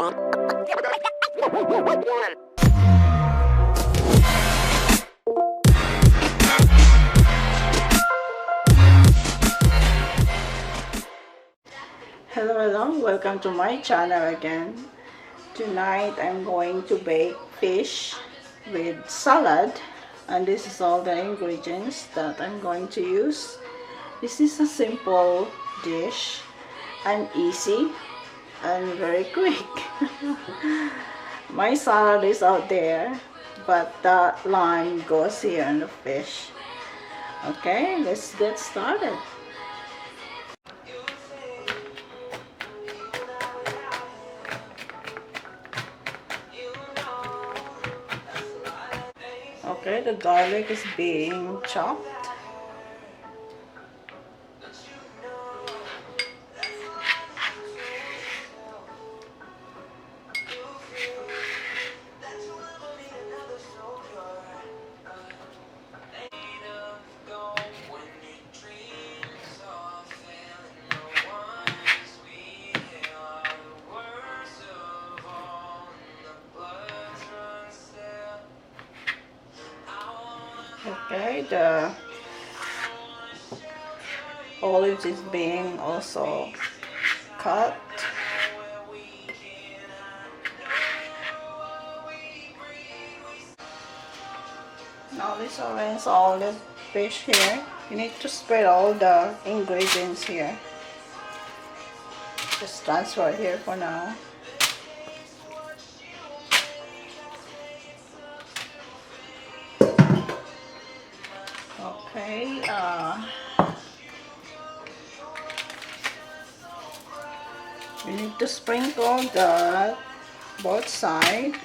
Hello, welcome to my channel again. Tonight I'm going to bake fish with salad, and this is all the ingredients that I'm going to use. This is a simple dish and easy and very quick. My salad is out there, but the lime goes here on the fish. Okay, let's get started. Okay, the garlic is being chopped. Okay, the olives is being also cut. Now let's arrange all the fish here. You need to spread all the ingredients here. Just transfer here for now. Okay, you need to sprinkle the both sides.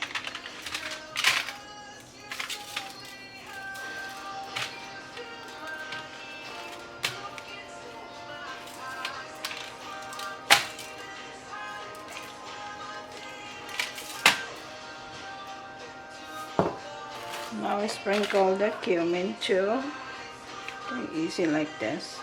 Now we sprinkle the cumin too. Okay, easy like this.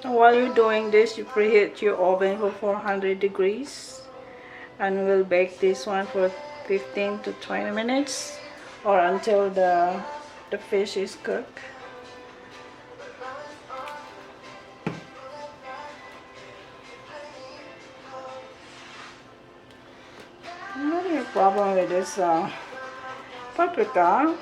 While you're doing this, you preheat your oven for 400 degrees, and we'll bake this one for 15 to 20 minutes or until the fish is cooked. I'm having a problem with this paprika.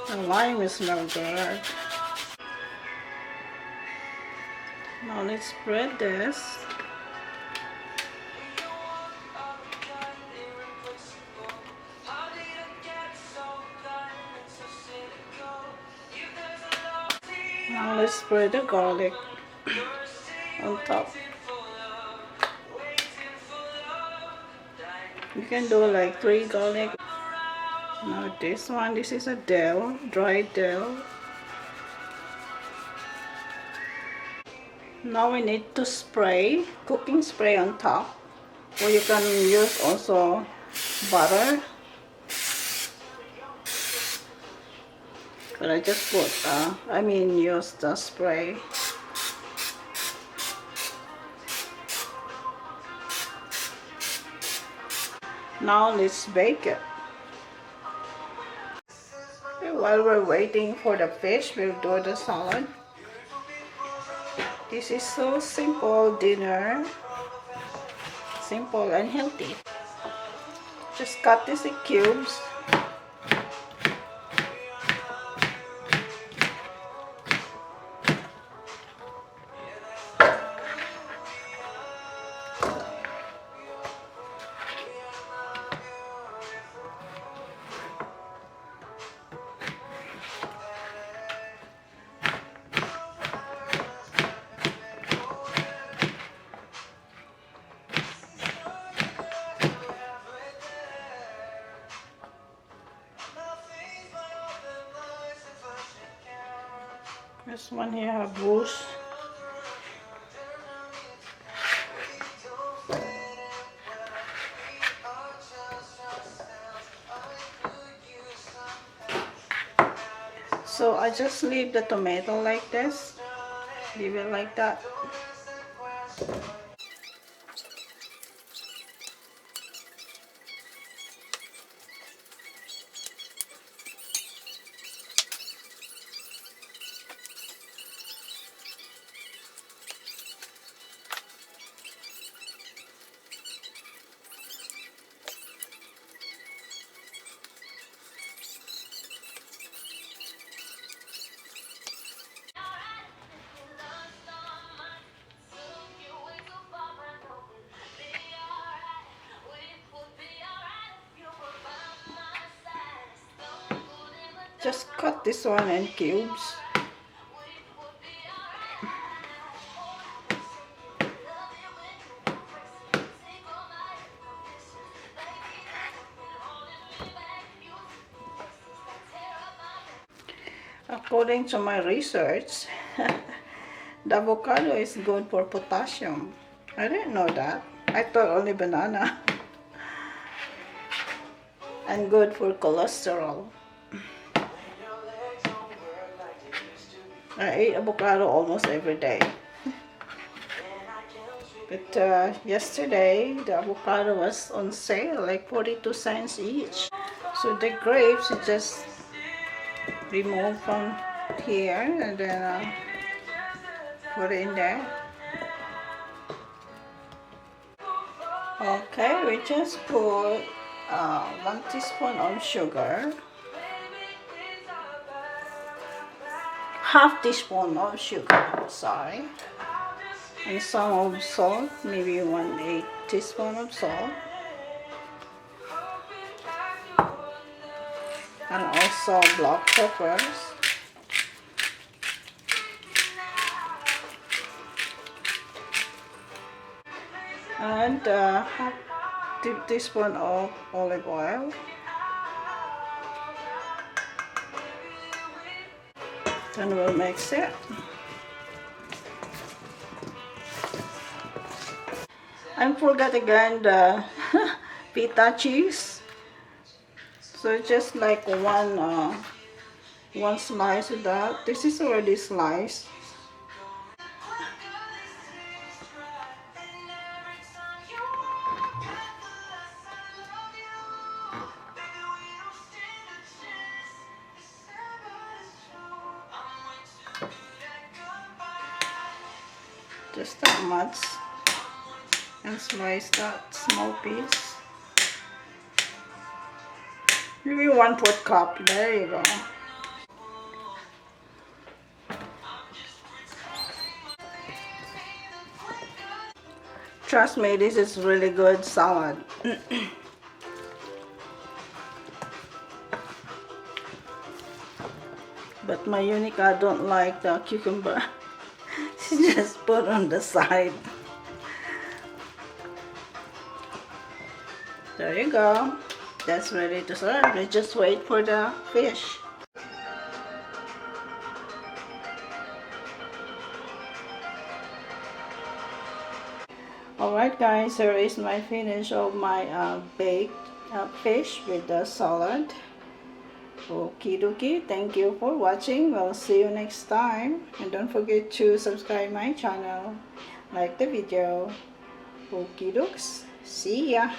The lime is no good. Now let's spread this. Now let's spread the garlic on top. You can do like 3 garlic. Now this one, this is a dill, dried dill. Now we need to spray, cooking spray on top. Or you can use also butter. But I just put, use the spray. Now let's bake it. While we're waiting for the fish, we'll do the salad. This is so simple dinner. Simple and healthy. Just cut this in cubes. This one here have bruise. So I just leave the tomato like this. Leave it like that. Just cut this one in cubes. According to my research, the avocado is good for potassium. I didn't know that. I thought only banana. And good for cholesterol. I eat avocado almost every day. But yesterday, the avocado was on sale, like 42 cents each. So the grapes, you just remove from here and then put it in there. Okay, we just put 1 teaspoon of sugar. Half teaspoon of sugar, sorry. And some of salt, maybe 1/8 teaspoon of salt. And also black peppers. And half teaspoon of olive oil. Then we'll mix it. I forgot again the feta cheese. So just like one slice of that. This is already sliced. Just that much. And slice that small piece. Maybe 1/4 cup. There you go. Trust me, this is really good salad. But my Unica don't like the cucumber. She just put on the side. There you go. That's ready to serve. Let's just wait for the fish. Alright guys, here is my finish of my baked fish with the salad. Okie dokie, thank you for watching. We'll see you next time. And don't forget to subscribe my channel. Like the video. Okie dokes. See ya.